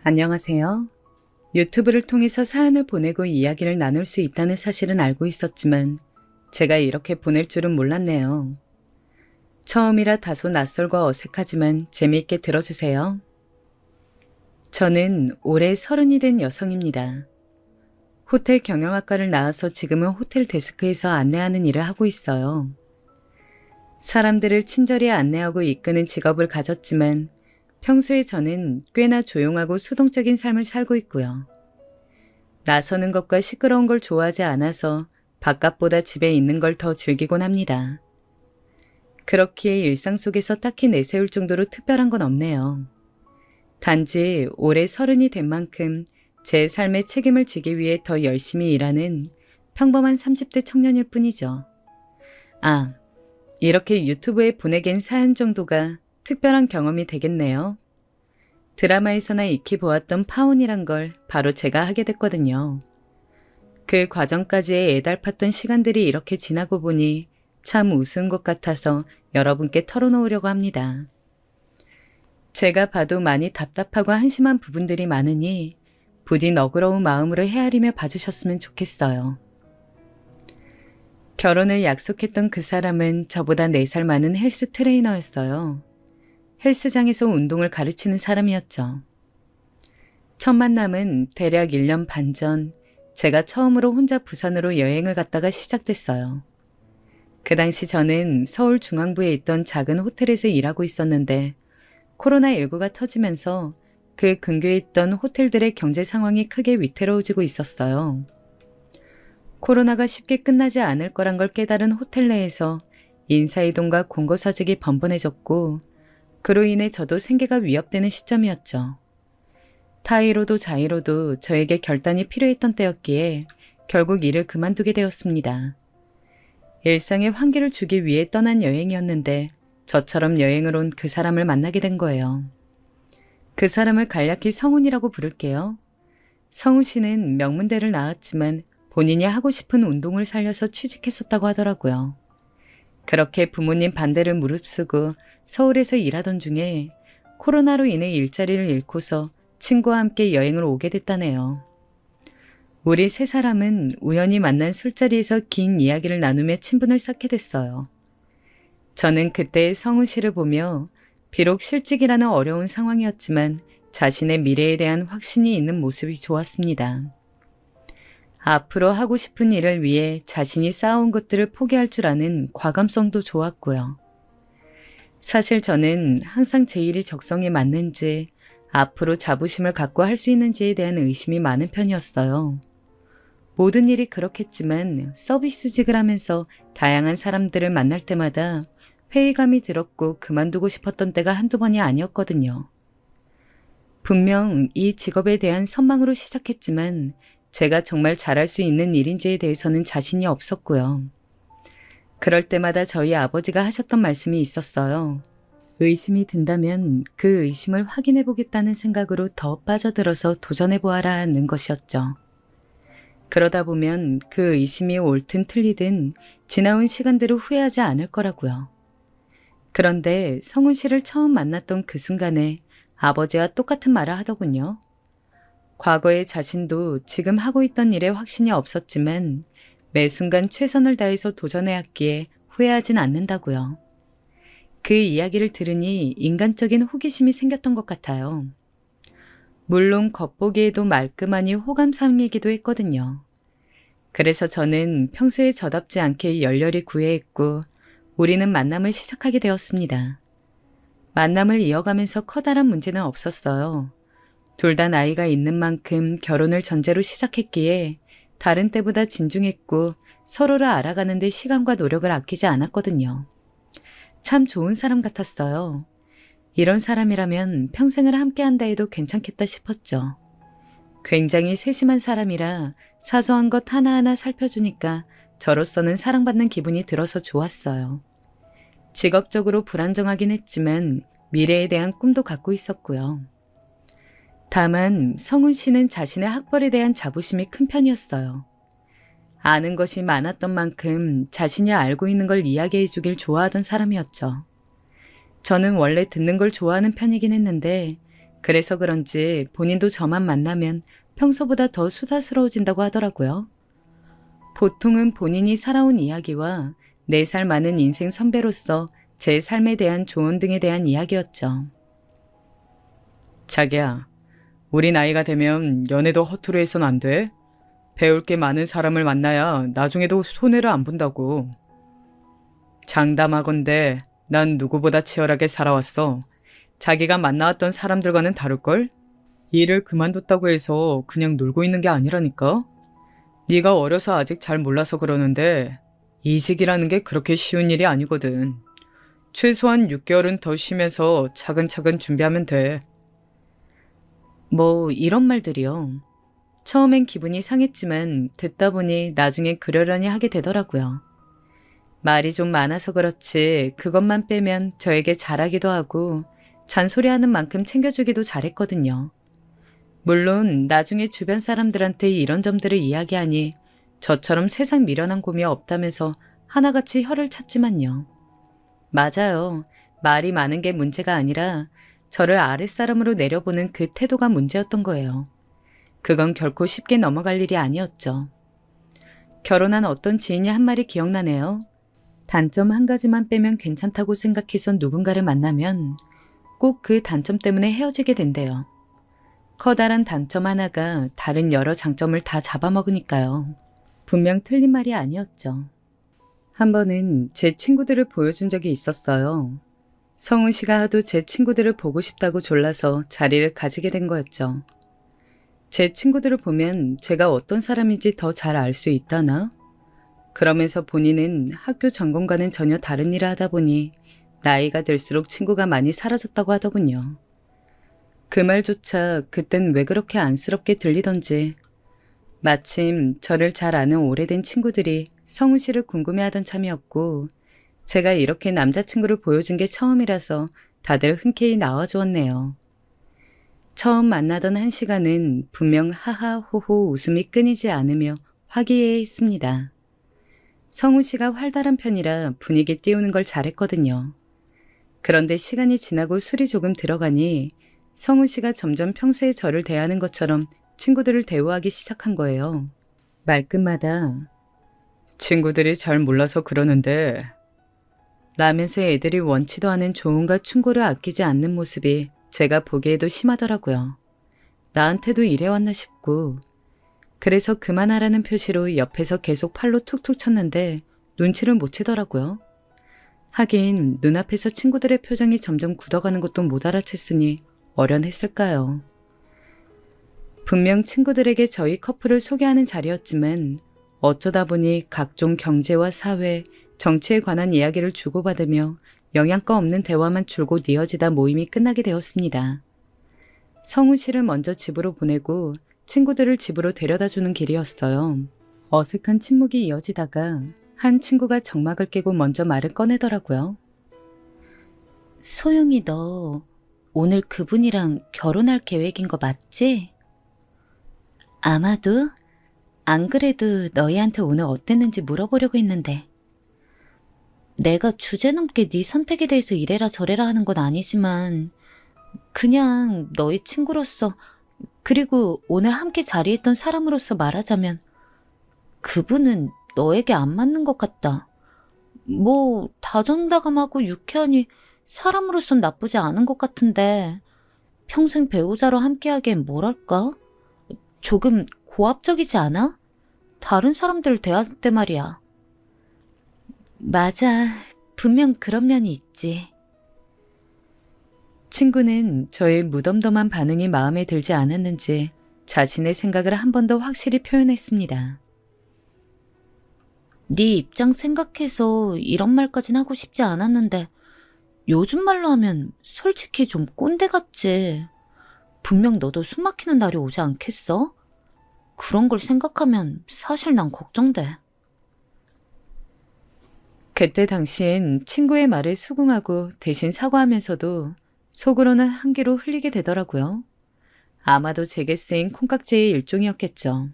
안녕하세요. 유튜브를 통해서 사연을 보내고 이야기를 나눌 수 있다는 사실은 알고 있었지만 제가 이렇게 보낼 줄은 몰랐네요. 처음이라 다소 낯설고 어색하지만 재미있게 들어주세요. 저는 올해 30이 된 여성입니다. 호텔 경영학과를 나와서 지금은 호텔 데스크에서 안내하는 일을 하고 있어요. 사람들을 친절히 안내하고 이끄는 직업을 가졌지만 평소에 저는 꽤나 조용하고 수동적인 삶을 살고 있고요. 나서는 것과 시끄러운 걸 좋아하지 않아서 바깥보다 집에 있는 걸 더 즐기곤 합니다. 그렇기에 일상 속에서 딱히 내세울 정도로 특별한 건 없네요. 단지 올해 30이 된 만큼 제 삶의 책임을 지기 위해 더 열심히 일하는 평범한 30대 청년일 뿐이죠. 이렇게 유튜브에 보내긴 사연 정도가 특별한 경험이 되겠네요. 드라마에서나 익히 보았던 파혼이란 걸 바로 제가 하게 됐거든요. 그 과정까지의 애달팠던 시간들이 이렇게 지나고 보니 참 우스운 것 같아서 여러분께 털어놓으려고 합니다. 제가 봐도 많이 답답하고 한심한 부분들이 많으니 부디 너그러운 마음으로 헤아리며 봐주셨으면 좋겠어요. 결혼을 약속했던 그 사람은 저보다 4살 많은 헬스 트레이너였어요. 헬스장에서 운동을 가르치는 사람이었죠. 첫 만남은 대략 1년 반 전 제가 처음으로 혼자 부산으로 여행을 갔다가 시작됐어요. 그 당시 저는 서울 중앙부에 있던 작은 호텔에서 일하고 있었는데 코로나19가 터지면서 그 근교에 있던 호텔들의 경제 상황이 크게 위태로워지고 있었어요. 코로나가 쉽게 끝나지 않을 거란 걸 깨달은 호텔 내에서 인사이동과 공고사직이 번번해졌고 그로 인해 저도 생계가 위협되는 시점이었죠. 타이로도 자이로도 저에게 결단이 필요했던 때였기에 결국 일을 그만두게 되었습니다. 일상에 환기를 주기 위해 떠난 여행이었는데 저처럼 여행을 온 그 사람을 만나게 된 거예요. 그 사람을 간략히 성훈이라고 부를게요. 성훈 씨는 명문대를 나왔지만 본인이 하고 싶은 운동을 살려서 취직했었다고 하더라고요. 그렇게 부모님 반대를 무릅쓰고 서울에서 일하던 중에 코로나로 인해 일자리를 잃고서 친구와 함께 여행을 오게 됐다네요. 우리 3사람은 우연히 만난 술자리에서 긴 이야기를 나누며 친분을 쌓게 됐어요. 저는 그때 성훈 씨를 보며 비록 실직이라는 어려운 상황이었지만 자신의 미래에 대한 확신이 있는 모습이 좋았습니다. 앞으로 하고 싶은 일을 위해 자신이 쌓아온 것들을 포기할 줄 아는 과감성도 좋았고요. 사실 저는 항상 제 일이 적성에 맞는지 앞으로 자부심을 갖고 할 수 있는지에 대한 의심이 많은 편이었어요. 모든 일이 그렇겠지만 서비스직을 하면서 다양한 사람들을 만날 때마다 회의감이 들었고 그만두고 싶었던 때가 한두 번이 아니었거든요. 분명 이 직업에 대한 선망으로 시작했지만 제가 정말 잘할 수 있는 일인지에 대해서는 자신이 없었고요. 그럴 때마다 저희 아버지가 하셨던 말씀이 있었어요. 의심이 든다면 그 의심을 확인해 보겠다는 생각으로 더 빠져들어서 도전해 보아라는 것이었죠. 그러다 보면 그 의심이 옳든 틀리든 지나온 시간대로 후회하지 않을 거라고요. 그런데 성훈 씨를 처음 만났던 그 순간에 아버지와 똑같은 말을 하더군요. 과거의 자신도 지금 하고 있던 일에 확신이 없었지만 매 순간 최선을 다해서 도전해왔기에 후회하진 않는다고요. 그 이야기를 들으니 인간적인 호기심이 생겼던 것 같아요. 물론 겉보기에도 말끔하니 호감상이기도 했거든요. 그래서 저는 평소에 저답지 않게 열렬히 구애했고 우리는 만남을 시작하게 되었습니다. 만남을 이어가면서 커다란 문제는 없었어요. 둘 다 나이가 있는 만큼 결혼을 전제로 시작했기에 다른 때보다 진중했고 서로를 알아가는 데 시간과 노력을 아끼지 않았거든요. 참 좋은 사람 같았어요. 이런 사람이라면 평생을 함께한다 해도 괜찮겠다 싶었죠. 굉장히 세심한 사람이라 사소한 것 하나하나 살펴주니까 저로서는 사랑받는 기분이 들어서 좋았어요. 직업적으로 불안정하긴 했지만 미래에 대한 꿈도 갖고 있었고요. 다만 성훈 씨는 자신의 학벌에 대한 자부심이 큰 편이었어요. 아는 것이 많았던 만큼 자신이 알고 있는 걸 이야기해 주길 좋아하던 사람이었죠. 저는 원래 듣는 걸 좋아하는 편이긴 했는데 그래서 그런지 본인도 저만 만나면 평소보다 더 수다스러워진다고 하더라고요. 보통은 본인이 살아온 이야기와 4살 많은 인생 선배로서 제 삶에 대한 조언 등에 대한 이야기였죠. 자기야, 우리 나이가 되면 연애도 허투루 해선 안 돼. 배울 게 많은 사람을 만나야 나중에도 손해를 안 본다고. 장담하건대 난 누구보다 치열하게 살아왔어. 자기가 만나왔던 사람들과는 다를걸? 일을 그만뒀다고 해서 그냥 놀고 있는 게 아니라니까? 네가 어려서 아직 잘 몰라서 그러는데 이직이라는 게 그렇게 쉬운 일이 아니거든. 최소한 6개월은 더 쉬면서 차근차근 준비하면 돼. 뭐 이런 말들이요. 처음엔 기분이 상했지만 듣다 보니 나중에 그러려니 하게 되더라고요. 말이 좀 많아서 그렇지 그것만 빼면 저에게 잘하기도 하고 잔소리하는 만큼 챙겨주기도 잘했거든요. 물론 나중에 주변 사람들한테 이런 점들을 이야기하니 저처럼 세상 미련한 곰이 없다면서 하나같이 혀를 찼지만요. 맞아요. 말이 많은 게 문제가 아니라 저를 아랫사람으로 내려보는 그 태도가 문제였던 거예요. 그건 결코 쉽게 넘어갈 일이 아니었죠. 결혼한 어떤 지인이 한 말이 기억나네요. 단점 한 가지만 빼면 괜찮다고 생각해서 누군가를 만나면 꼭 그 단점 때문에 헤어지게 된대요. 커다란 단점 하나가 다른 여러 장점을 다 잡아먹으니까요. 분명 틀린 말이 아니었죠. 한 번은 제 친구들을 보여준 적이 있었어요. 성훈 씨가 하도 제 친구들을 보고 싶다고 졸라서 자리를 가지게 된 거였죠. 제 친구들을 보면 제가 어떤 사람인지 더 잘 알 수 있다나? 그러면서 본인은 학교 전공과는 전혀 다른 일을 하다 보니 나이가 들수록 친구가 많이 사라졌다고 하더군요. 그 말조차 그땐 왜 그렇게 안쓰럽게 들리던지 마침 저를 잘 아는 오래된 친구들이 성훈 씨를 궁금해하던 참이었고 제가 이렇게 남자친구를 보여준 게 처음이라서 다들 흔쾌히 나와주었네요. 처음 만나던 한 시간은 분명 하하호호 웃음이 끊이지 않으며 화기애애했습니다. 성훈 씨가 활달한 편이라 분위기 띄우는 걸 잘했거든요. 그런데 시간이 지나고 술이 조금 들어가니 성훈 씨가 점점 평소에 저를 대하는 것처럼 친구들을 대우하기 시작한 거예요. 말끝마다 친구들이 잘 몰라서 그러는데 라면서 애들이 원치도 않은 조언과 충고를 아끼지 않는 모습이 제가 보기에도 심하더라고요. 나한테도 이래왔나 싶고 그래서 그만하라는 표시로 옆에서 계속 팔로 툭툭 쳤는데 눈치를 못 채더라고요. 하긴 눈앞에서 친구들의 표정이 점점 굳어가는 것도 못 알아챘으니 어련했을까요. 분명 친구들에게 저희 커플을 소개하는 자리였지만 어쩌다 보니 각종 경제와 사회, 정치에 관한 이야기를 주고받으며 영양가 없는 대화만 줄곧 이어지다 모임이 끝나게 되었습니다. 성훈 씨를 먼저 집으로 보내고 친구들을 집으로 데려다주는 길이었어요. 어색한 침묵이 이어지다가 한 친구가 정막을 깨고 먼저 말을 꺼내더라고요. 소영이 너 오늘 그분이랑 결혼할 계획인 거 맞지? 아마도. 안 그래도 너희한테 오늘 어땠는지 물어보려고 했는데. 내가 주제넘게 네 선택에 대해서 이래라 저래라 하는 건 아니지만 그냥 너희 친구로서 그리고 오늘 함께 자리했던 사람으로서 말하자면 그분은 너에게 안 맞는 것 같다. 뭐 다정다감하고 유쾌하니 사람으로선 나쁘지 않은 것 같은데 평생 배우자로 함께하기엔 뭐랄까? 조금 고압적이지 않아? 다른 사람들 대할 때 말이야. 맞아. 분명 그런 면이 있지. 친구는 저의 무덤덤한 반응이 마음에 들지 않았는지 자신의 생각을 한 번 더 확실히 표현했습니다. 네 입장 생각해서 이런 말까진 하고 싶지 않았는데 요즘 말로 하면 솔직히 좀 꼰대 같지. 분명 너도 숨 막히는 날이 오지 않겠어? 그런 걸 생각하면 사실 난 걱정돼. 그때 당시엔 친구의 말에 수긍하고 대신 사과하면서도 속으로는 한기로 흘리게 되더라고요. 아마도 제게 쓰인 콩깍지의 일종이었겠죠.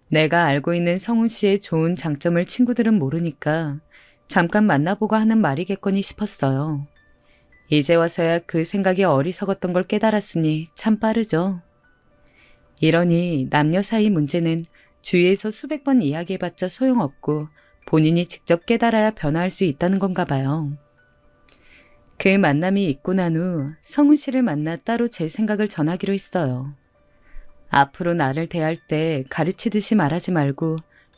내가 알고 있는 성훈 씨의 좋은 장점을 친구들은 모르니까 잠깐 만나보고 하는 말이겠거니 싶었어요. 이제 와서야 그 생각이 어리석었던 걸 깨달았으니 참 빠르죠. 이러니 남녀 사이 문제는 주위에서 수백 번 이야기해봤자 소용없고 본인이 직접 깨달아야 변화할 수 있다는 건가 봐요. 그 만남이 있고 난 후 성훈 씨를 만나 따로 제 생각을 전하기로 했어요. 앞으로 나를 대할 때 가르치듯이 말하지 말고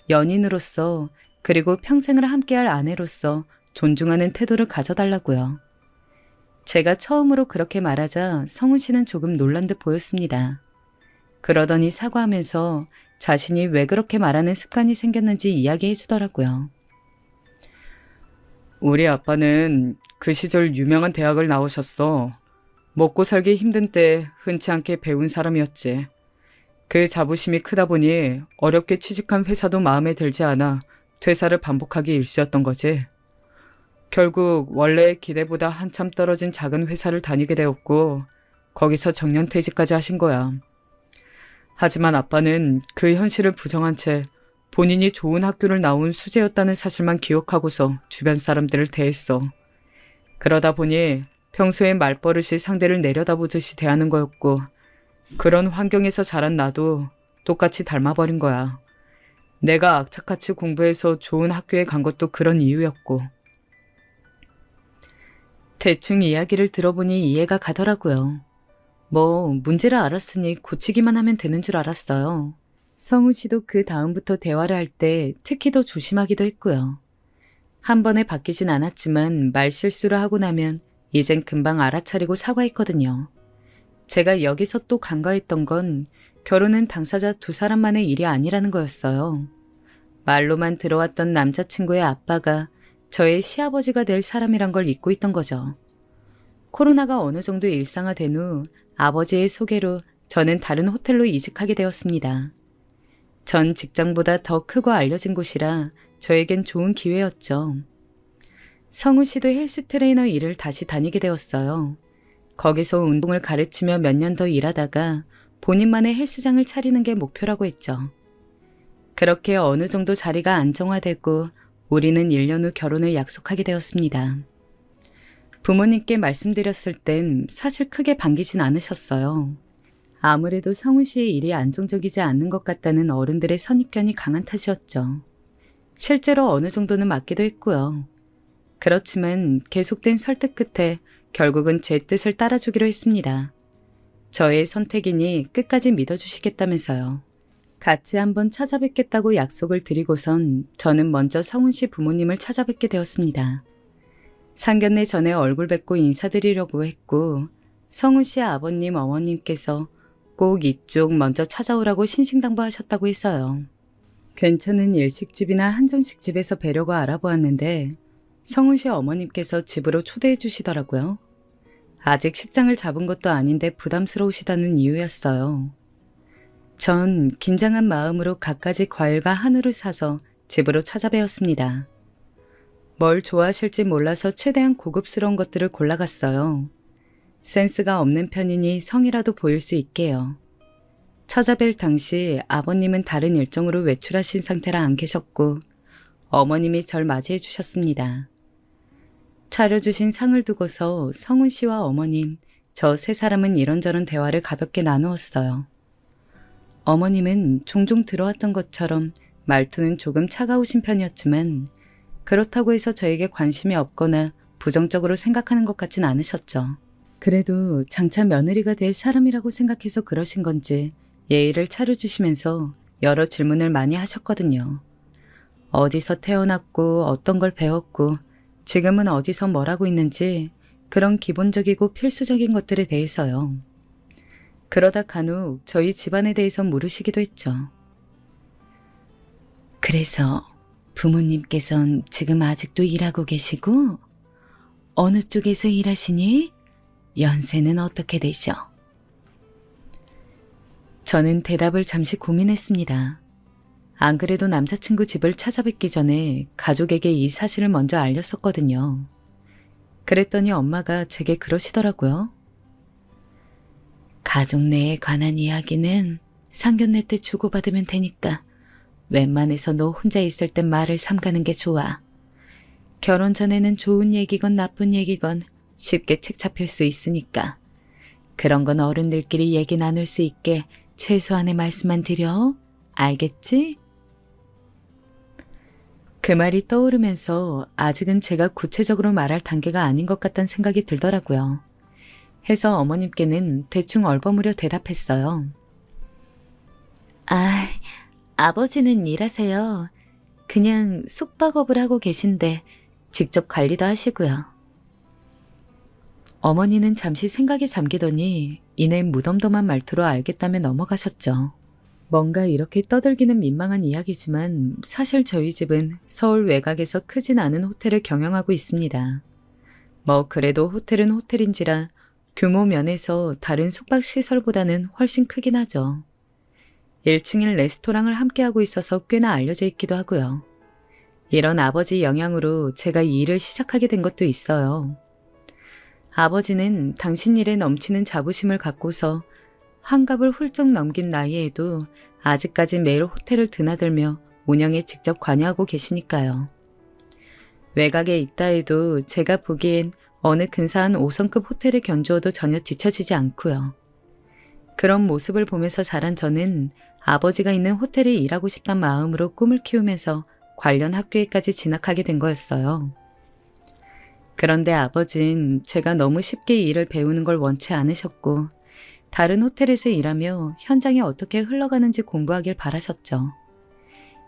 연인으로서 그리고 평생을 함께할 아내로서 존중하는 태도를 가져달라고요. 제가 처음으로 그렇게 말하자 성훈 씨는 조금 놀란 듯 보였습니다. 그러더니 사과하면서 자신이 왜 그렇게 말하는 습관이 생겼는지 이야기해 주더라고요. 우리 아빠는 그 시절 유명한 대학을 나오셨어. 먹고 살기 힘든 때 흔치 않게 배운 사람이었지. 그 자부심이 크다 보니 어렵게 취직한 회사도 마음에 들지 않아 퇴사를 반복하기 일쑤였던 거지. 결국 원래의 기대보다 한참 떨어진 작은 회사를 다니게 되었고 거기서 정년퇴직까지 하신 거야. 하지만 아빠는 그 현실을 부정한 채 본인이 좋은 학교를 나온 수재였다는 사실만 기억하고서 주변 사람들을 대했어. 그러다 보니 평소에 말버릇이 상대를 내려다보듯이 대하는 거였고 그런 환경에서 자란 나도 똑같이 닮아버린 거야. 내가 악착같이 공부해서 좋은 학교에 간 것도 그런 이유였고. 대충 이야기를 들어보니 이해가 가더라고요. 뭐 문제를 알았으니 고치기만 하면 되는 줄 알았어요. 성우 씨도 그 다음부터 대화를 할 때 특히 더 조심하기도 했고요. 한 번에 바뀌진 않았지만 말실수를 하고 나면 이젠 금방 알아차리고 사과했거든요. 제가 여기서 또 간과했던 건 결혼은 당사자 두 사람만의 일이 아니라는 거였어요. 말로만 들어왔던 남자친구의 아빠가 저의 시아버지가 될 사람이란 걸 잊고 있던 거죠. 코로나가 어느 정도 일상화된 후 아버지의 소개로 저는 다른 호텔로 이직하게 되었습니다. 전 직장보다 더 크고 알려진 곳이라 저에겐 좋은 기회였죠. 성우 씨도 헬스 트레이너 일을 다시 다니게 되었어요. 거기서 운동을 가르치며 몇 년 더 일하다가 본인만의 헬스장을 차리는 게 목표라고 했죠. 그렇게 어느 정도 자리가 안정화되고 우리는 1년 후 결혼을 약속하게 되었습니다. 부모님께 말씀드렸을 땐 사실 크게 반기진 않으셨어요. 아무래도 성훈 씨의 일이 안정적이지 않는 것 같다는 어른들의 선입견이 강한 탓이었죠. 실제로 어느 정도는 맞기도 했고요. 그렇지만 계속된 설득 끝에 결국은 제 뜻을 따라주기로 했습니다. 저의 선택이니 끝까지 믿어주시겠다면서요. 같이 한번 찾아뵙겠다고 약속을 드리고선 저는 먼저 성훈 씨 부모님을 찾아뵙게 되었습니다. 상견례 전에 얼굴 뵙고 인사드리려고 했고 성훈 씨 아버님 어머님께서 꼭 이쪽 먼저 찾아오라고 신신당부하셨다고 했어요. 괜찮은 일식집이나 한정식집에서 뵈려고 알아보았는데 성훈 씨 어머님께서 집으로 초대해 주시더라고요. 아직 식장을 잡은 것도 아닌데 부담스러우시다는 이유였어요. 전 긴장한 마음으로 갖가지 과일과 한우를 사서 집으로 찾아뵈었습니다. 뭘 좋아하실지 몰라서 최대한 고급스러운 것들을 골라갔어요. 센스가 없는 편이니 성이라도 보일 수 있게요. 찾아뵐 당시 아버님은 다른 일정으로 외출하신 상태라 안 계셨고 어머님이 절 맞이해 주셨습니다. 차려주신 상을 두고서 성훈 씨와 어머님, 저 세 사람은 이런저런 대화를 가볍게 나누었어요. 어머님은 종종 들어왔던 것처럼 말투는 조금 차가우신 편이었지만 그렇다고 해서 저에게 관심이 없거나 부정적으로 생각하는 것 같진 않으셨죠. 그래도 장차 며느리가 될 사람이라고 생각해서 그러신 건지 예의를 차려주시면서 여러 질문을 많이 하셨거든요. 어디서 태어났고 어떤 걸 배웠고 지금은 어디서 뭘 하고 있는지 그런 기본적이고 필수적인 것들에 대해서요. 그러다 간혹 저희 집안에 대해서 물으시기도 했죠. 그래서 부모님께선 지금 아직도 일하고 계시고 어느 쪽에서 일하시니? 연세는 어떻게 되셔? 저는 대답을 잠시 고민했습니다. 안 그래도 남자친구 집을 찾아뵙기 전에 가족에게 이 사실을 먼저 알렸었거든요. 그랬더니 엄마가 제게 그러시더라고요. 가족 내에 관한 이야기는 상견례 때 주고받으면 되니까 웬만해서 너 혼자 있을 땐 말을 삼가는 게 좋아. 결혼 전에는 좋은 얘기건 나쁜 얘기건 쉽게 책 잡힐 수 있으니까. 그런 건 어른들끼리 얘기 나눌 수 있게 최소한의 말씀만 드려. 알겠지? 그 말이 떠오르면서 아직은 제가 구체적으로 말할 단계가 아닌 것 같다는 생각이 들더라고요. 해서 어머님께는 대충 얼버무려 대답했어요. 아, 아버지는 일하세요. 그냥 숙박업을 하고 계신데 직접 관리도 하시고요. 어머니는 잠시 생각에 잠기더니 이내 무덤덤한 말투로 알겠다며 넘어가셨죠. 뭔가 이렇게 떠들기는 민망한 이야기지만 사실 저희 집은 서울 외곽에서 크진 않은 호텔을 경영하고 있습니다. 뭐 그래도 호텔은 호텔인지라 규모 면에서 다른 숙박시설보다는 훨씬 크긴 하죠. 1층일 레스토랑을 함께하고 있어서 꽤나 알려져 있기도 하고요. 이런 아버지 영향으로 제가 이 일을 시작하게 된 것도 있어요. 아버지는 당신 일에 넘치는 자부심을 갖고서 환갑을 훌쩍 넘긴 나이에도 아직까지 매일 호텔을 드나들며 운영에 직접 관여하고 계시니까요. 외곽에 있다 해도 제가 보기엔 어느 근사한 5성급 호텔에 견주어도 전혀 뒤처지지 않고요. 그런 모습을 보면서 자란 저는 아버지가 있는 호텔에 일하고 싶단 마음으로 꿈을 키우면서 관련 학교에까지 진학하게 된 거였어요. 그런데 아버진 제가 너무 쉽게 일을 배우는 걸 원치 않으셨고 다른 호텔에서 일하며 현장이 어떻게 흘러가는지 공부하길 바라셨죠.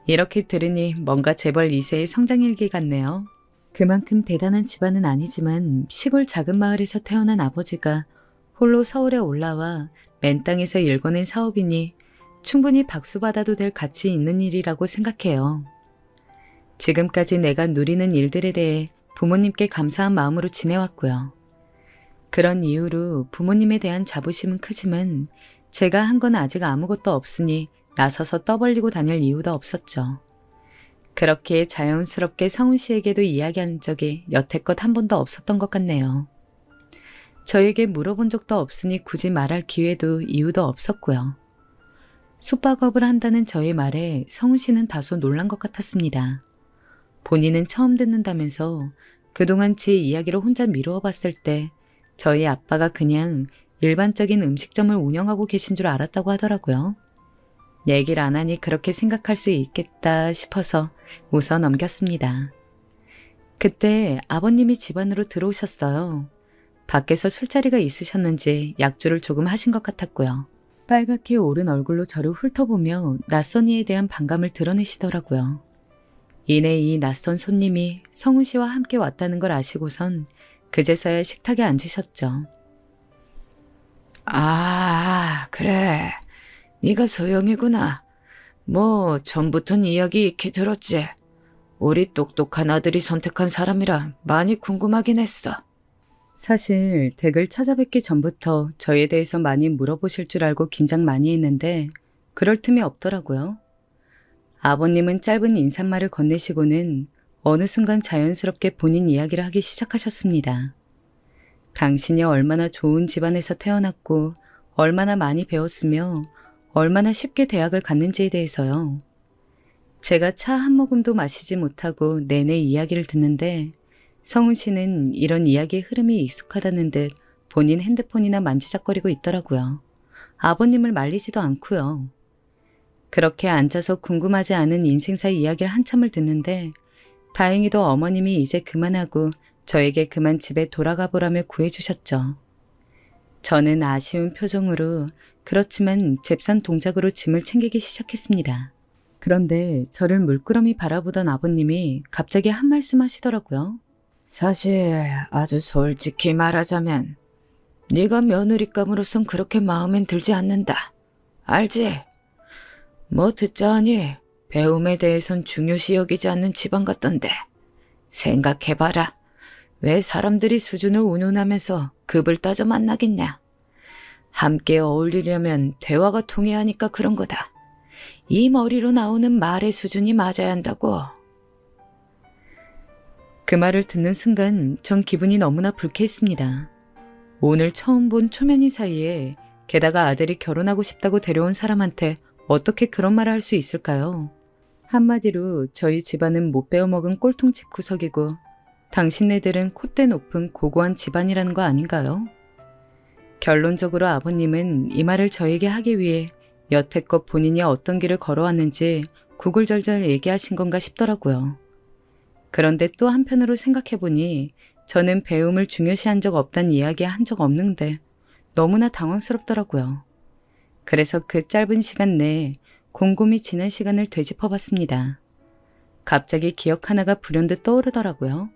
이렇게 들으니 뭔가 재벌 2세의 성장일기 같네요. 그만큼 대단한 집안은 아니지만 시골 작은 마을에서 태어난 아버지가 홀로 서울에 올라와 맨 땅에서 일궈낸 사업이니 충분히 박수받아도 될 가치 있는 일이라고 생각해요. 지금까지 내가 누리는 일들에 대해 부모님께 감사한 마음으로 지내왔고요. 그런 이유로 부모님에 대한 자부심은 크지만 제가 한 건 아직 아무것도 없으니 나서서 떠벌리고 다닐 이유도 없었죠. 그렇게 자연스럽게 성훈 씨에게도 이야기한 적이 여태껏 한 번도 없었던 것 같네요. 저에게 물어본 적도 없으니 굳이 말할 기회도 이유도 없었고요. 숙박업을 한다는 저의 말에 성훈 씨는 다소 놀란 것 같았습니다. 본인은 처음 듣는다면서 그동안 제 이야기를 혼자 미루어 봤을 때 저희 아빠가 그냥 일반적인 음식점을 운영하고 계신 줄 알았다고 하더라고요. 얘기를 안 하니 그렇게 생각할 수 있겠다 싶어서 웃어 넘겼습니다. 그때 아버님이 집 안으로 들어오셨어요. 밖에서 술자리가 있으셨는지 약주를 조금 하신 것 같았고요. 빨갛게 오른 얼굴로 저를 훑어보며 낯선 이에 대한 반감을 드러내시더라고요. 이내 이 낯선 손님이 성훈 씨와 함께 왔다는 걸 아시고선 그제서야 식탁에 앉으셨죠. 아, 그래. 네가 소영이구나. 뭐 전부턴 이야기 익히 들었지. 우리 똑똑한 아들이 선택한 사람이라 많이 궁금하긴 했어. 사실 댁을 찾아뵙기 전부터 저에 대해서 많이 물어보실 줄 알고 긴장 많이 했는데 그럴 틈이 없더라고요. 아버님은 짧은 인사말을 건네시고는 어느 순간 자연스럽게 본인 이야기를 하기 시작하셨습니다. 당신이 얼마나 좋은 집안에서 태어났고 얼마나 많이 배웠으며 얼마나 쉽게 대학을 갔는지에 대해서요. 제가 차 한 모금도 마시지 못하고 내내 이야기를 듣는데 성훈 씨는 이런 이야기의 흐름이 익숙하다는 듯 본인 핸드폰이나 만지작거리고 있더라고요. 아버님을 말리지도 않고요. 그렇게 앉아서 궁금하지 않은 인생사 이야기를 한참을 듣는데 다행히도 어머님이 이제 그만하고 저에게 그만 집에 돌아가 보라며 구해주셨죠. 저는 아쉬운 표정으로 그렇지만 잽싼 동작으로 짐을 챙기기 시작했습니다. 그런데 저를 물끄러미 바라보던 아버님이 갑자기 한 말씀 하시더라고요. 사실 아주 솔직히 말하자면 네가 며느리감으로선 그렇게 마음엔 들지 않는다. 알지? 뭐 듣자 하니 배움에 대해선 중요시 여기지 않는 집안 같던데. 생각해봐라. 왜 사람들이 수준을 운운하면서 급을 따져 만나겠냐. 함께 어울리려면 대화가 통해야 하니까 그런 거다. 이 머리로 나오는 말의 수준이 맞아야 한다고. 그 말을 듣는 순간 전 기분이 너무나 불쾌했습니다. 오늘 처음 본 초면인 사이에 게다가 아들이 결혼하고 싶다고 데려온 사람한테 어떻게 그런 말을 할 수 있을까요? 한마디로 저희 집안은 못 배워먹은 꼴통 집구석이고 당신네들은 콧대 높은 고고한 집안이라는 거 아닌가요? 결론적으로 아버님은 이 말을 저에게 하기 위해 여태껏 본인이 어떤 길을 걸어왔는지 구글절절 얘기하신 건가 싶더라고요. 그런데 또 한편으로 생각해보니 저는 배움을 중요시한 적 없다는 이야기 한 적 없는데 너무나 당황스럽더라고요. 그래서 그 짧은 시간 내에 곰곰이 지난 시간을 되짚어봤습니다. 갑자기 기억 하나가 불현듯 떠오르더라고요.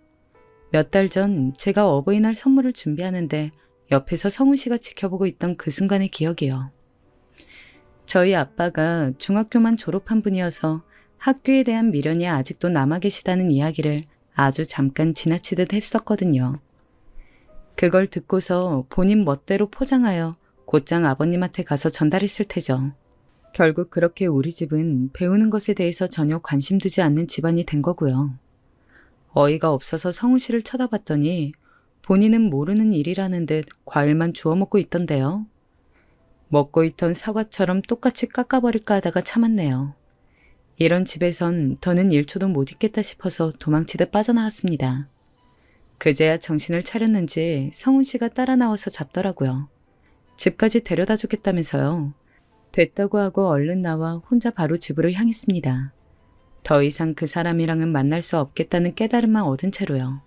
몇 달 전 제가 어버이날 선물을 준비하는데 옆에서 성훈 씨가 지켜보고 있던 그 순간의 기억이요. 저희 아빠가 중학교만 졸업한 분이어서 학교에 대한 미련이 아직도 남아 계시다는 이야기를 아주 잠깐 지나치듯 했었거든요. 그걸 듣고서 본인 멋대로 포장하여 곧장 아버님한테 가서 전달했을 테죠. 결국 그렇게 우리 집은 배우는 것에 대해서 전혀 관심 두지 않는 집안이 된 거고요. 어이가 없어서 성훈 씨를 쳐다봤더니 본인은 모르는 일이라는 듯 과일만 주워 먹고 있던데요. 먹고 있던 사과처럼 똑같이 깎아버릴까 하다가 참았네요. 이런 집에선 더는 1초도 못 있겠다 싶어서 도망치듯 빠져나왔습니다. 그제야 정신을 차렸는지 성훈 씨가 따라 나와서 잡더라고요. 집까지 데려다 주겠다면서요. 됐다고 하고 얼른 나와 혼자 바로 집으로 향했습니다. 더 이상 그 사람이랑은 만날 수 없겠다는 깨달음만 얻은 채로요.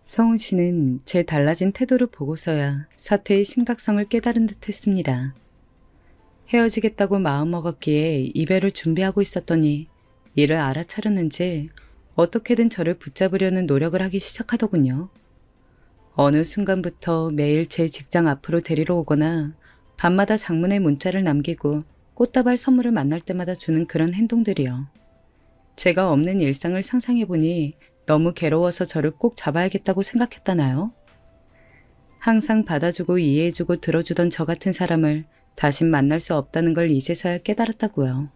성훈 씨는 제 달라진 태도를 보고서야 사태의 심각성을 깨달은 듯 했습니다. 헤어지겠다고 마음먹었기에 이별을 준비하고 있었더니 이를 알아차렸는지 어떻게든 저를 붙잡으려는 노력을 하기 시작하더군요. 어느 순간부터 매일 제 직장 앞으로 데리러 오거나 밤마다 장문의 문자를 남기고 꽃다발 선물을 만날 때마다 주는 그런 행동들이요. 제가 없는 일상을 상상해보니 너무 괴로워서 저를 꼭 잡아야겠다고 생각했다나요? 항상 받아주고 이해해주고 들어주던 저 같은 사람을 다신 만날 수 없다는 걸 이제서야 깨달았다고요.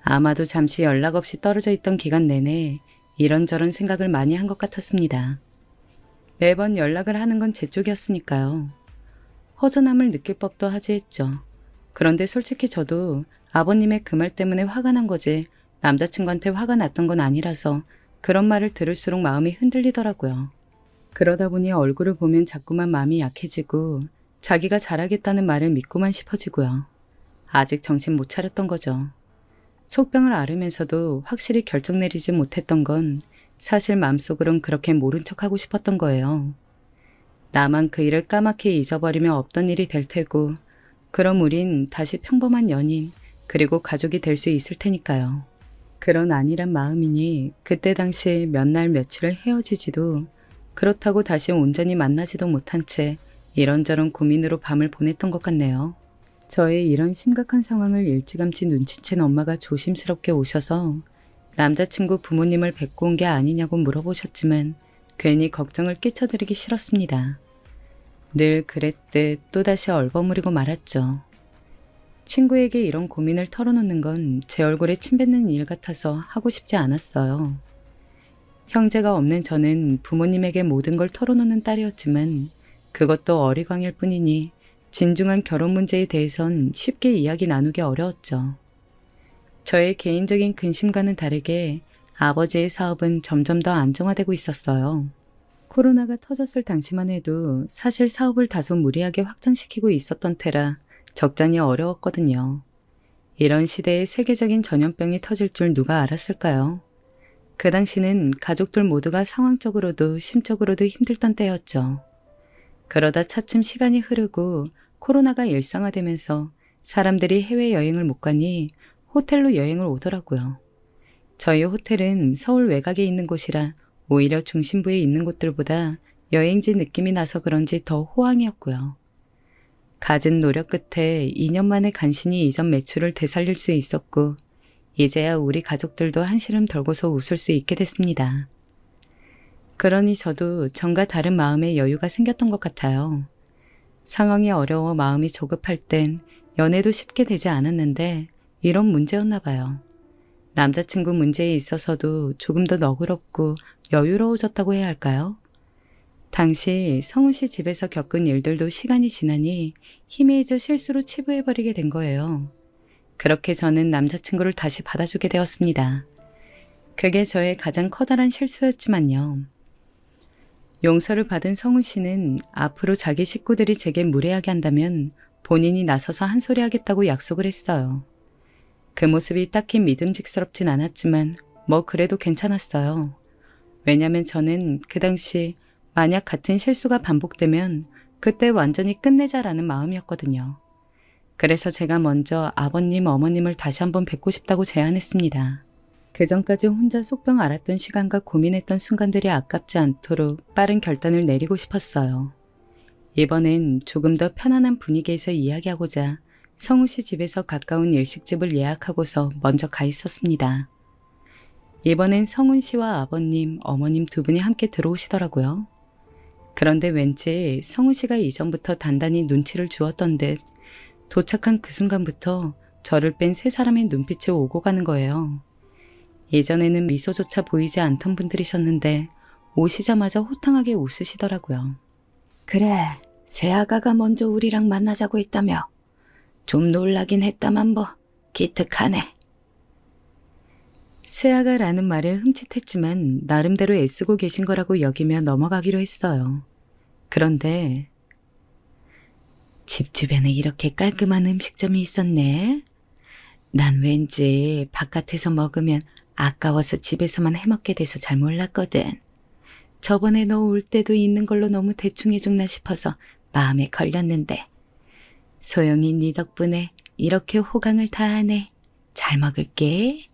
아마도 잠시 연락 없이 떨어져 있던 기간 내내 이런저런 생각을 많이 한 것 같았습니다. 매번 연락을 하는 건 제 쪽이었으니까요. 허전함을 느낄 법도 하지 했죠. 그런데 솔직히 저도 아버님의 그 말 때문에 화가 난 거지 남자친구한테 화가 났던 건 아니라서 그런 말을 들을수록 마음이 흔들리더라고요. 그러다 보니 얼굴을 보면 자꾸만 마음이 약해지고 자기가 잘하겠다는 말을 믿고만 싶어지고요. 아직 정신 못 차렸던 거죠. 속병을 앓으면서도 확실히 결정 내리지 못했던 건 사실 마음속으론 그렇게 모른 척하고 싶었던 거예요. 나만 그 일을 까맣게 잊어버리면 없던 일이 될 테고 그럼 우린 다시 평범한 연인 그리고 가족이 될 수 있을 테니까요. 그런 안일한 마음이니 그때 당시에 몇 날 며칠을 헤어지지도 그렇다고 다시 온전히 만나지도 못한 채 이런저런 고민으로 밤을 보냈던 것 같네요. 저의 이런 심각한 상황을 일찌감치 눈치챈 엄마가 조심스럽게 오셔서 남자친구 부모님을 뵙고 온 게 아니냐고 물어보셨지만 괜히 걱정을 끼쳐드리기 싫었습니다. 늘 그랬듯 또다시 얼버무리고 말았죠. 친구에게 이런 고민을 털어놓는 건 제 얼굴에 침 뱉는 일 같아서 하고 싶지 않았어요. 형제가 없는 저는 부모님에게 모든 걸 털어놓는 딸이었지만 그것도 어리광일 뿐이니 진중한 결혼 문제에 대해선 쉽게 이야기 나누기 어려웠죠. 저의 개인적인 근심과는 다르게 아버지의 사업은 점점 더 안정화되고 있었어요. 코로나가 터졌을 당시만 해도 사실 사업을 다소 무리하게 확장시키고 있었던 테라 적잖이 어려웠거든요. 이런 시대에 세계적인 전염병이 터질 줄 누가 알았을까요? 그 당시는 가족들 모두가 상황적으로도 심적으로도 힘들던 때였죠. 그러다 차츰 시간이 흐르고 코로나가 일상화되면서 사람들이 해외여행을 못 가니 호텔로 여행을 오더라고요. 저희 호텔은 서울 외곽에 있는 곳이라 오히려 중심부에 있는 곳들보다 여행지 느낌이 나서 그런지 더 호황이었고요. 갖은 노력 끝에 2년 만에 간신히 이전 매출을 되살릴 수 있었고 이제야 우리 가족들도 한시름 덜고서 웃을 수 있게 됐습니다. 그러니 저도 전과 다른 마음의 여유가 생겼던 것 같아요. 상황이 어려워 마음이 조급할 땐 연애도 쉽게 되지 않았는데 이런 문제였나 봐요. 남자친구 문제에 있어서도 조금 더 너그럽고 여유로워졌다고 해야 할까요? 당시 성훈 씨 집에서 겪은 일들도 시간이 지나니 희미해져 실수로 치부해버리게 된 거예요. 그렇게 저는 남자친구를 다시 받아주게 되었습니다. 그게 저의 가장 커다란 실수였지만요. 용서를 받은 성훈 씨는 앞으로 자기 식구들이 제게 무례하게 한다면 본인이 나서서 한 소리 하겠다고 약속을 했어요. 그 모습이 딱히 믿음직스럽진 않았지만 뭐 그래도 괜찮았어요. 왜냐면 저는 그 당시 만약 같은 실수가 반복되면 그때 완전히 끝내자라는 마음이었거든요. 그래서 제가 먼저 아버님, 어머님을 다시 한번 뵙고 싶다고 제안했습니다. 그전까지 혼자 속병 앓았던 시간과 고민했던 순간들이 아깝지 않도록 빠른 결단을 내리고 싶었어요. 이번엔 조금 더 편안한 분위기에서 이야기하고자 성우 씨 집에서 가까운 일식집을 예약하고서 먼저 가 있었습니다. 이번엔 성훈 씨와 아버님, 어머님 두 분이 함께 들어오시더라고요. 그런데 왠지 성훈 씨가 이전부터 단단히 눈치를 주었던 듯 도착한 그 순간부터 저를 뺀 세 사람의 눈빛이 오고 가는 거예요. 예전에는 미소조차 보이지 않던 분들이셨는데 오시자마자 호탕하게 웃으시더라고요. 그래, 새아가가 먼저 우리랑 만나자고 했다며. 좀 놀라긴 했다만 뭐 기특하네. 새아가라는 말에 흠칫했지만 나름대로 애쓰고 계신 거라고 여기며 넘어가기로 했어요. 그런데 집 주변에 이렇게 깔끔한 음식점이 있었네. 난 왠지 바깥에서 먹으면 아까워서 집에서만 해먹게 돼서 잘 몰랐거든. 저번에 너 올 때도 있는 걸로 너무 대충 해줬나 싶어서 마음에 걸렸는데 소영이 네 덕분에 이렇게 호강을 다 하네. 잘 먹을게.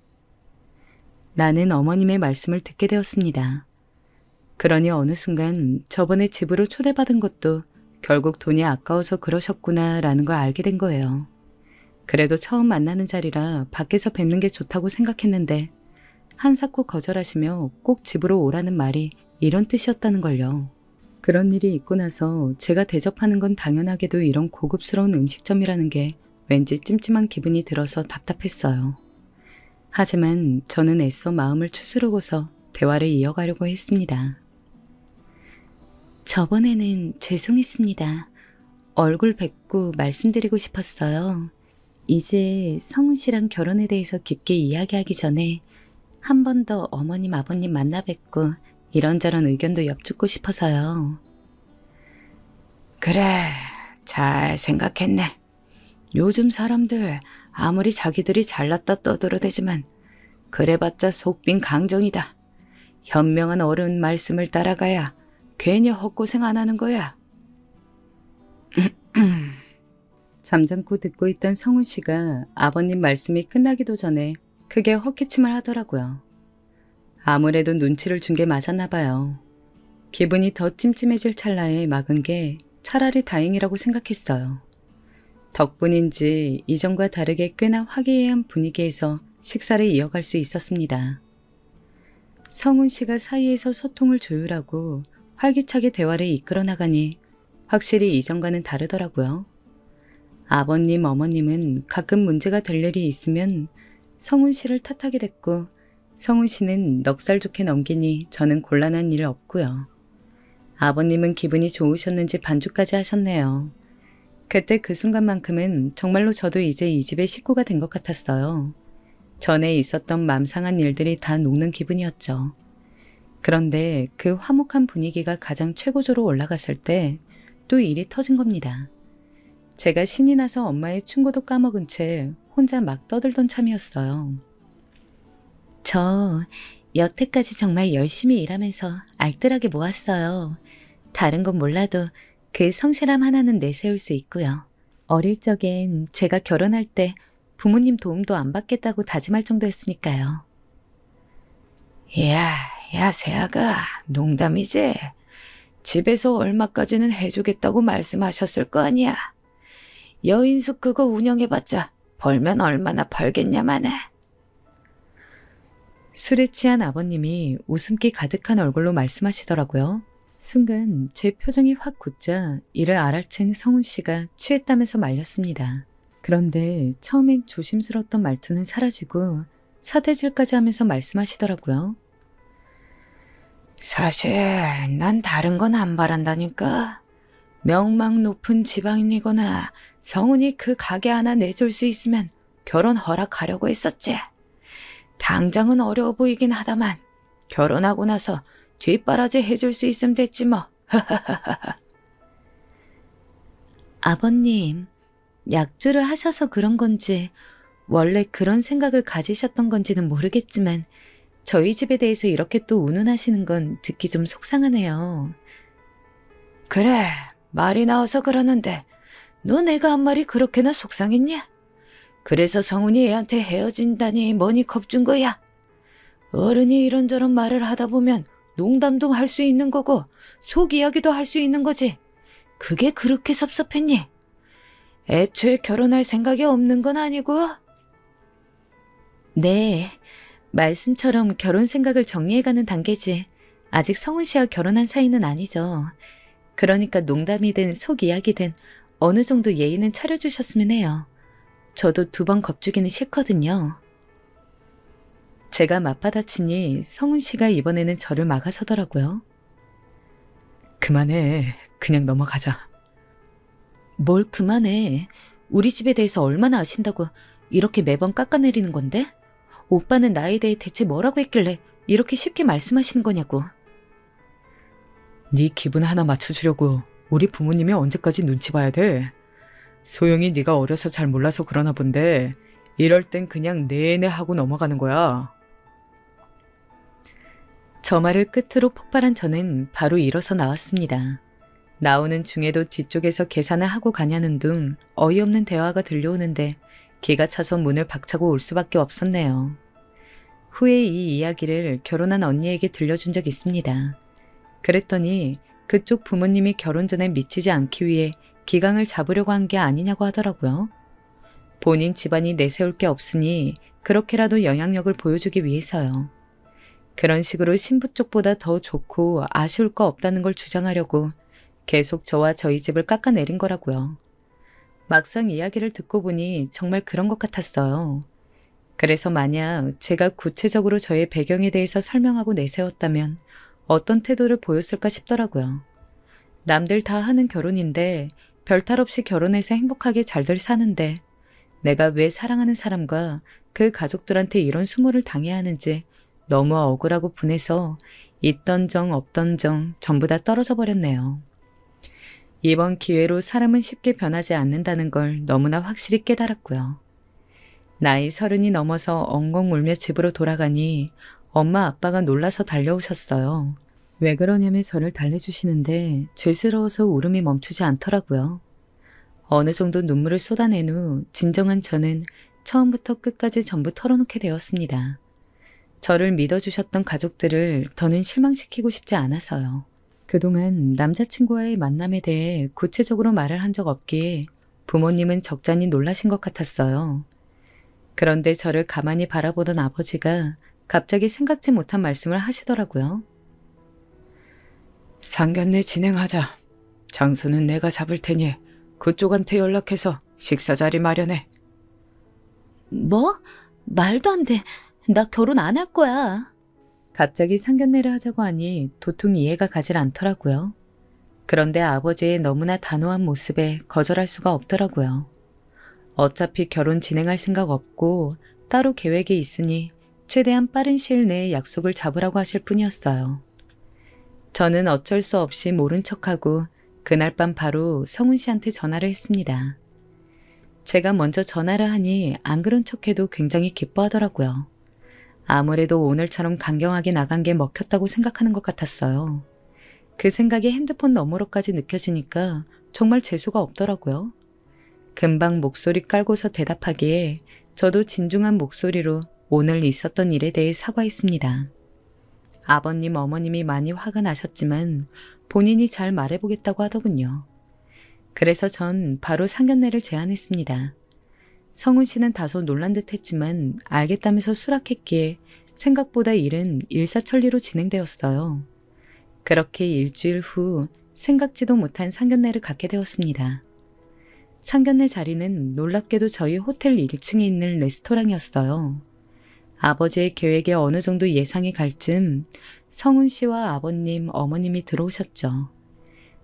라는 어머님의 말씀을 듣게 되었습니다. 그러니 어느 순간 저번에 집으로 초대받은 것도 결국 돈이 아까워서 그러셨구나 라는 걸 알게 된 거예요. 그래도 처음 만나는 자리라 밖에서 뵙는 게 좋다고 생각했는데 한사코 거절하시며 꼭 집으로 오라는 말이 이런 뜻이었다는 걸요. 그런 일이 있고 나서 제가 대접하는 건 당연하게도 이런 고급스러운 음식점이라는 게 왠지 찜찜한 기분이 들어서 답답했어요. 하지만 저는 애써 마음을 추스르고서 대화를 이어가려고 했습니다. 저번에는 죄송했습니다. 얼굴 뵙고 말씀드리고 싶었어요. 이제 성훈 씨랑 결혼에 대해서 깊게 이야기하기 전에 한 번 더 어머님, 아버님 만나 뵙고 이런저런 의견도 엿듣고 싶어서요. 그래, 잘 생각했네. 요즘 사람들 아무리 자기들이 잘났다 떠들어대지만 그래봤자 속빈 강정이다. 현명한 어른 말씀을 따라가야 괜히 헛고생 안 하는 거야. 잠잠고 듣고 있던 성훈 씨가 아버님 말씀이 끝나기도 전에 크게 헛기침을 하더라고요. 아무래도 눈치를 준 게 맞았나 봐요. 기분이 더 찜찜해질 찰나에 막은 게 차라리 다행이라고 생각했어요. 덕분인지 이전과 다르게 꽤나 화기애애한 분위기에서 식사를 이어갈 수 있었습니다. 성훈 씨가 사이에서 소통을 조율하고 활기차게 대화를 이끌어 나가니 확실히 이전과는 다르더라고요. 아버님, 어머님은 가끔 문제가 될 일이 있으면 성훈 씨를 탓하게 됐고 성훈 씨는 넉살 좋게 넘기니 저는 곤란한 일 없고요. 아버님은 기분이 좋으셨는지 반주까지 하셨네요. 그때 그 순간만큼은 정말로 저도 이제 이 집의 식구가 된 것 같았어요. 전에 있었던 맘 상한 일들이 다 녹는 기분이었죠. 그런데 그 화목한 분위기가 가장 최고조로 올라갔을 때 또 일이 터진 겁니다. 제가 신이 나서 엄마의 충고도 까먹은 채 혼자 막 떠들던 참이었어요. 저 여태까지 정말 열심히 일하면서 알뜰하게 모았어요. 다른 건 몰라도 그 성실함 하나는 내세울 수 있고요. 어릴 적엔 제가 결혼할 때 부모님 도움도 안 받겠다고 다짐할 정도였으니까요. 야, 세아가 농담이지? 집에서 얼마까지는 해주겠다고 말씀하셨을 거 아니야. 여인숙 그거 운영해봤자 벌면 얼마나 벌겠냐마네. 술에 취한 아버님이 웃음기 가득한 얼굴로 말씀하시더라고요. 순간 제 표정이 확 굳자 이를 알아챈 성훈 씨가 취했다면서 말렸습니다. 그런데 처음엔 조심스러웠던 말투는 사라지고 사대질까지 하면서 말씀하시더라고요. 사실 난 다른 건 안 바란다니까. 명망 높은 지방인이거나 성훈이 그 가게 하나 내줄 수 있으면 결혼 허락하려고 했었지. 당장은 어려워 보이긴 하다만 결혼하고 나서 뒷바라지 해줄 수 있으면 됐지 뭐. 아버님, 약주를 하셔서 그런 건지 원래 그런 생각을 가지셨던 건지는 모르겠지만 저희 집에 대해서 이렇게 또 운운하시는 건 듣기 좀 속상하네요. 그래, 말이 나와서 그러는데 너 내가 한 말이 그렇게나 속상했냐? 그래서 성훈이 애한테 헤어진다니 뭐니 겁준 거야? 어른이 이런저런 말을 하다 보면 농담도 할 수 있는 거고 속 이야기도 할 수 있는 거지. 그게 그렇게 섭섭했니? 애초에 결혼할 생각이 없는 건 아니고? 네, 말씀처럼 결혼 생각을 정리해가는 단계지. 아직 성훈 씨와 결혼한 사이는 아니죠. 그러니까 농담이든 속 이야기든 어느 정도 예의는 차려주셨으면 해요. 저도 2번 겁주기는 싫거든요. 제가 맞받아치니 성훈 씨가 이번에는 저를 막아서더라고요. 그만해. 그냥 넘어가자. 뭘 그만해. 우리 집에 대해서 얼마나 아신다고 이렇게 매번 깎아내리는 건데? 오빠는 나에 대해 대체 뭐라고 했길래 이렇게 쉽게 말씀하시는 거냐고. 네 기분 하나 맞춰주려고 우리 부모님이 언제까지 눈치 봐야 돼? 소영이 네가 어려서 잘 몰라서 그러나 본데 이럴 땐 그냥 네네 하고 넘어가는 거야. 저 말을 끝으로 폭발한 저는 바로 일어서 나왔습니다. 나오는 중에도 뒤쪽에서 계산을 하고 가냐는 둥 어이없는 대화가 들려오는데 기가 차서 문을 박차고 올 수밖에 없었네요. 후에 이 이야기를 결혼한 언니에게 들려준 적 있습니다. 그랬더니 그쪽 부모님이 결혼 전에 미치지 않기 위해 기강을 잡으려고 한 게 아니냐고 하더라고요. 본인 집안이 내세울 게 없으니 그렇게라도 영향력을 보여주기 위해서요. 그런 식으로 신부 쪽보다 더 좋고 아쉬울 거 없다는 걸 주장하려고 계속 저와 저희 집을 깎아내린 거라고요. 막상 이야기를 듣고 보니 정말 그런 것 같았어요. 그래서 만약 제가 구체적으로 저의 배경에 대해서 설명하고 내세웠다면 어떤 태도를 보였을까 싶더라고요. 남들 다 하는 결혼인데 별탈 없이 결혼해서 행복하게 잘들 사는데 내가 왜 사랑하는 사람과 그 가족들한테 이런 수모를 당해야 하는지 너무 억울하고 분해서 있던 정 없던 정 전부 다 떨어져 버렸네요. 이번 기회로 사람은 쉽게 변하지 않는다는 걸 너무나 확실히 깨달았고요. 나이 30이 넘어서 엉엉 울며 집으로 돌아가니 엄마 아빠가 놀라서 달려오셨어요. 왜 그러냐며 저를 달래주시는데 죄스러워서 울음이 멈추지 않더라고요. 어느 정도 눈물을 쏟아낸 후 진정한 저는 처음부터 끝까지 전부 털어놓게 되었습니다. 저를 믿어주셨던 가족들을 더는 실망시키고 싶지 않아서요. 그동안 남자친구와의 만남에 대해 구체적으로 말을 한 적 없기에 부모님은 적잖이 놀라신 것 같았어요. 그런데 저를 가만히 바라보던 아버지가 갑자기 생각지 못한 말씀을 하시더라고요. 상견례 진행하자. 장소는 내가 잡을 테니 그쪽한테 연락해서 식사 자리 마련해. 뭐? 말도 안 돼. 나 결혼 안 할 거야. 갑자기 상견례를 하자고 하니 도통 이해가 가질 않더라고요. 그런데 아버지의 너무나 단호한 모습에 거절할 수가 없더라고요. 어차피 결혼 진행할 생각 없고 따로 계획이 있으니 최대한 빠른 시일 내에 약속을 잡으라고 하실 뿐이었어요. 저는 어쩔 수 없이 모른 척하고 그날 밤 바로 성훈 씨한테 전화를 했습니다. 제가 먼저 전화를 하니 안 그런 척해도 굉장히 기뻐하더라고요. 아무래도 오늘처럼 강경하게 나간 게 먹혔다고 생각하는 것 같았어요. 그 생각이 핸드폰 너머로까지 느껴지니까 정말 재수가 없더라고요. 금방 목소리 깔고서 대답하기에 저도 진중한 목소리로 오늘 있었던 일에 대해 사과했습니다. 아버님, 어머님이 많이 화가 나셨지만 본인이 잘 말해보겠다고 하더군요. 그래서 전 바로 상견례를 제안했습니다. 성훈 씨는 다소 놀란 듯 했지만 알겠다면서 수락했기에 생각보다 일은 일사천리로 진행되었어요. 그렇게 일주일 후 생각지도 못한 상견례를 갖게 되었습니다. 상견례 자리는 놀랍게도 저희 호텔 1층에 있는 레스토랑이었어요. 아버지의 계획에 어느 정도 예상이 갈 쯤 성훈 씨와 아버님, 어머님이 들어오셨죠.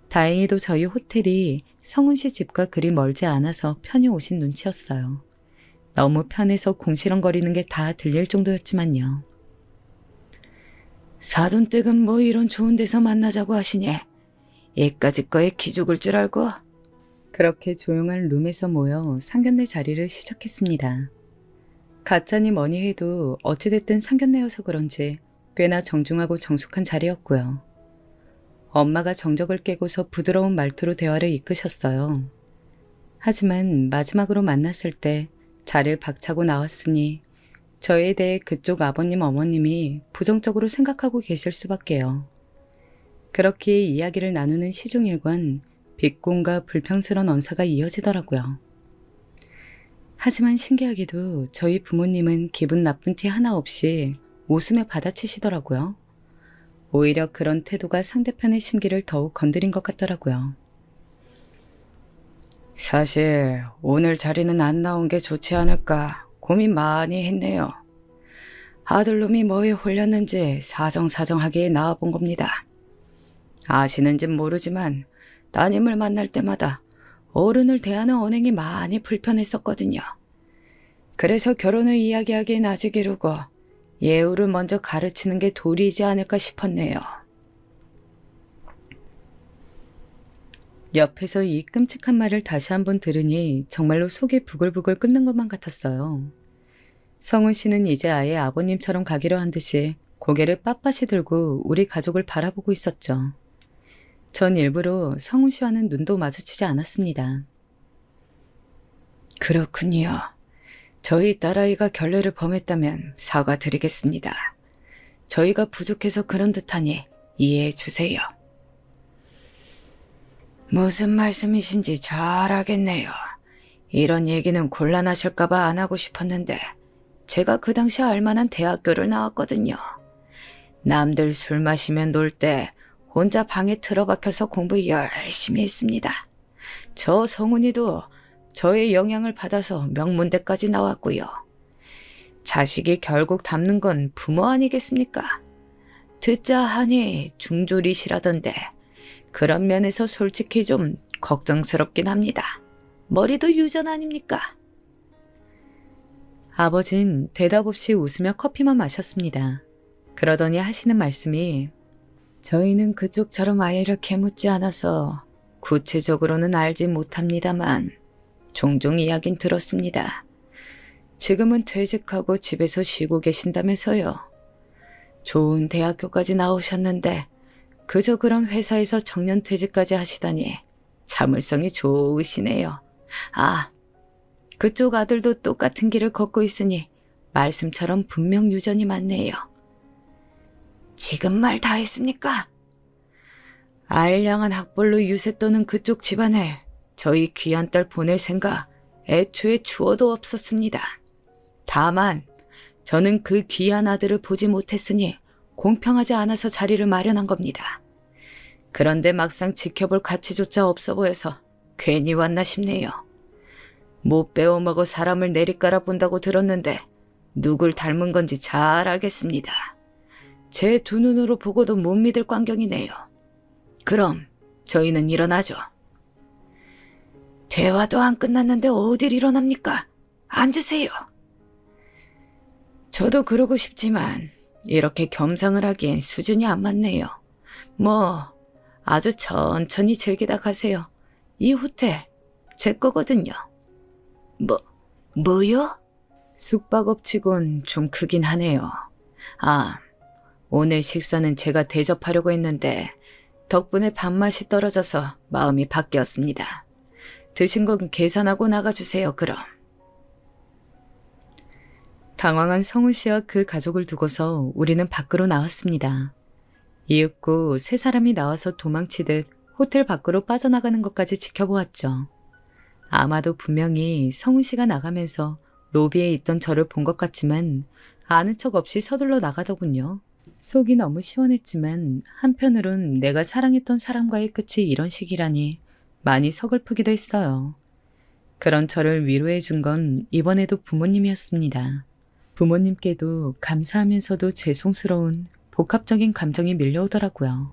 다행히도 저희 호텔이 성훈 씨 집과 그리 멀지 않아서 편히 오신 눈치였어요. 너무 편해서 궁시렁거리는 게 다 들릴 정도였지만요. 사돈댁은 뭐 이런 좋은 데서 만나자고 하시니 얘까지 거에 기죽을 줄 알고. 그렇게 조용한 룸에서 모여 상견례 자리를 시작했습니다. 가짜니 뭐니 해도 어찌됐든 상견례여서 그런지 꽤나 정중하고 정숙한 자리였고요. 엄마가 정적을 깨고서 부드러운 말투로 대화를 이끄셨어요. 하지만 마지막으로 만났을 때 자리를 박차고 나왔으니 저에 대해 그쪽 아버님 어머님이 부정적으로 생각하고 계실 수밖에요. 그렇게 이야기를 나누는 시종일관 비공과 불평스러운 언사가 이어지더라고요. 하지만 신기하게도 저희 부모님은 기분 나쁜 티 하나 없이 웃으며 받아치시더라고요. 오히려 그런 태도가 상대편의 심기를 더욱 건드린 것 같더라고요. 사실 오늘 자리는 안 나온 게 좋지 않을까 고민 많이 했네요. 아들놈이 뭐에 홀렸는지 사정사정하게 나와본 겁니다. 아시는진 모르지만 따님을 만날 때마다 어른을 대하는 언행이 많이 불편했었거든요. 그래서 결혼을 이야기하기엔 아직 이르고 예우를 먼저 가르치는 게 도리이지 않을까 싶었네요. 옆에서 이 끔찍한 말을 다시 한번 들으니 정말로 속이 부글부글 끓는 것만 같았어요. 성훈 씨는 이제 아예 아버님처럼 가기로 한 듯이 고개를 빳빳이 들고 우리 가족을 바라보고 있었죠. 전 일부러 성훈 씨와는 눈도 마주치지 않았습니다. 그렇군요. 저희 딸아이가 결례를 범했다면 사과드리겠습니다. 저희가 부족해서 그런 듯하니 이해해 주세요. 무슨 말씀이신지 잘 알겠네요. 이런 얘기는 곤란하실까봐 안 하고 싶었는데 제가 그 당시 알만한 대학교를 나왔거든요. 남들 술 마시면 놀 때 혼자 방에 틀어박혀서 공부 열심히 했습니다. 저 성훈이도 저의 영향을 받아서 명문대까지 나왔고요. 자식이 결국 닮는 건 부모 아니겠습니까? 듣자 하니 중졸이시라던데 그런 면에서 솔직히 좀 걱정스럽긴 합니다. 머리도 유전 아닙니까? 아버진 대답 없이 웃으며 커피만 마셨습니다. 그러더니 하시는 말씀이 저희는 그쪽처럼 아이를 캐묻지 않아서 구체적으로는 알지 못합니다만 종종 이야긴 들었습니다. 지금은 퇴직하고 집에서 쉬고 계신다면서요. 좋은 대학교까지 나오셨는데 그저 그런 회사에서 정년퇴직까지 하시다니 자물성이 좋으시네요. 아, 그쪽 아들도 똑같은 길을 걷고 있으니 말씀처럼 분명 유전이 많네요. 지금 말 다 했습니까? 알량한 학벌로 유세 떠는 그쪽 집안에 저희 귀한 딸 보낼 생각 애초에 추워도 없었습니다. 다만 저는 그 귀한 아들을 보지 못했으니 공평하지 않아서 자리를 마련한 겁니다. 그런데 막상 지켜볼 가치조차 없어 보여서 괜히 왔나 싶네요. 못 배워먹어 사람을 내리깔아 본다고 들었는데 누굴 닮은 건지 잘 알겠습니다. 제 두 눈으로 보고도 못 믿을 광경이네요. 그럼 저희는 일어나죠. 대화도 안 끝났는데 어딜 일어납니까? 앉으세요. 저도 그러고 싶지만 이렇게 겸상을 하기엔 수준이 안 맞네요. 뭐 아주 천천히 즐기다 가세요. 이 호텔 제 거거든요. 뭐요? 숙박업치곤 좀 크긴 하네요. 아, 오늘 식사는 제가 대접하려고 했는데 덕분에 밥맛이 떨어져서 마음이 바뀌었습니다. 드신 건 계산하고 나가주세요, 그럼. 당황한 성훈 씨와 그 가족을 두고서 우리는 밖으로 나왔습니다. 이윽고 세 사람이 나와서 도망치듯 호텔 밖으로 빠져나가는 것까지 지켜보았죠. 아마도 분명히 성훈 씨가 나가면서 로비에 있던 저를 본 것 같지만 아는 척 없이 서둘러 나가더군요. 속이 너무 시원했지만 한편으론 내가 사랑했던 사람과의 끝이 이런 식이라니 많이 서글프기도 했어요. 그런 저를 위로해 준 건 이번에도 부모님이었습니다. 부모님께도 감사하면서도 죄송스러운 복합적인 감정이 밀려오더라고요.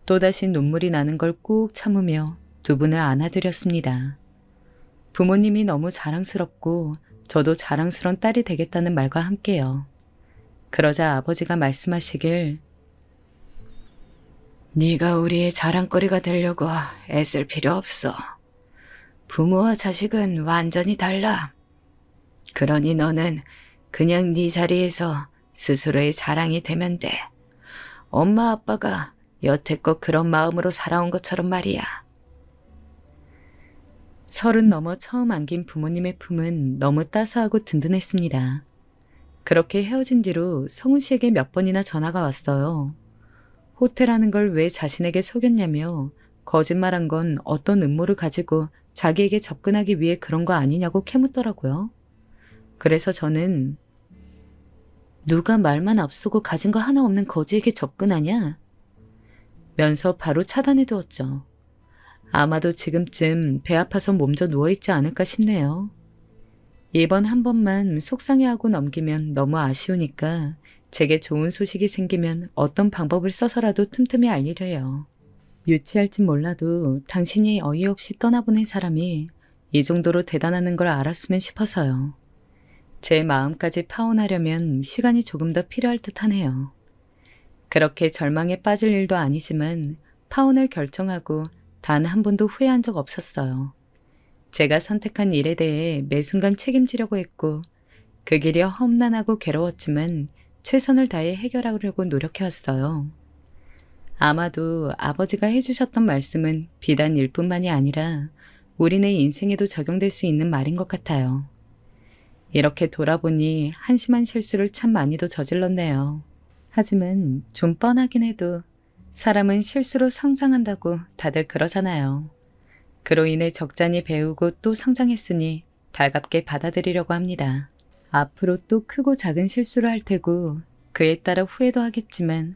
또다시 눈물이 나는 걸 꾹 참으며 두 분을 안아드렸습니다. 부모님이 너무 자랑스럽고 저도 자랑스러운 딸이 되겠다는 말과 함께요. 그러자 아버지가 말씀하시길 네가 우리의 자랑거리가 되려고 애쓸 필요 없어. 부모와 자식은 완전히 달라. 그러니 너는 그냥 네 자리에서 스스로의 자랑이 되면 돼. 엄마 아빠가 여태껏 그런 마음으로 살아온 것처럼 말이야. 30 넘어 처음 안긴 부모님의 품은 너무 따스하고 든든했습니다. 그렇게 헤어진 뒤로 성훈 씨에게 몇 번이나 전화가 왔어요. 호텔하는 걸 왜 자신에게 속였냐며 거짓말한 건 어떤 음모를 가지고 자기에게 접근하기 위해 그런 거 아니냐고 캐묻더라고요. 그래서 저는 누가 말만 앞서고 가진 거 하나 없는 거지에게 접근하냐? 면서 바로 차단해 두었죠. 아마도 지금쯤 배 아파서 몸져 누워있지 않을까 싶네요. 이번 한 번만 속상해하고 넘기면 너무 아쉬우니까 제게 좋은 소식이 생기면 어떤 방법을 써서라도 틈틈이 알리려 해요. 유치할진 몰라도 당신이 어이없이 떠나보낸 사람이 이 정도로 대단하는 걸 알았으면 싶어서요. 제 마음까지 파혼하려면 시간이 조금 더 필요할 듯 하네요. 그렇게 절망에 빠질 일도 아니지만 파혼을 결정하고 단 한 번도 후회한 적 없었어요. 제가 선택한 일에 대해 매 순간 책임지려고 했고 그 길이 험난하고 괴로웠지만 최선을 다해 해결하려고 노력해왔어요. 아마도 아버지가 해주셨던 말씀은 비단 일뿐만이 아니라 우리네 인생에도 적용될 수 있는 말인 것 같아요. 이렇게 돌아보니 한심한 실수를 참 많이도 저질렀네요. 하지만 좀 뻔하긴 해도 사람은 실수로 성장한다고 다들 그러잖아요. 그로 인해 적잖이 배우고 또 성장했으니 달갑게 받아들이려고 합니다. 앞으로 또 크고 작은 실수를 할 테고 그에 따라 후회도 하겠지만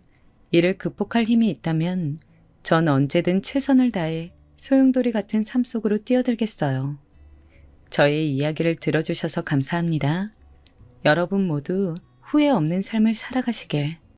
이를 극복할 힘이 있다면 전 언제든 최선을 다해 소용돌이 같은 삶 속으로 뛰어들겠어요. 저의 이야기를 들어주셔서 감사합니다. 여러분 모두 후회 없는 삶을 살아가시길.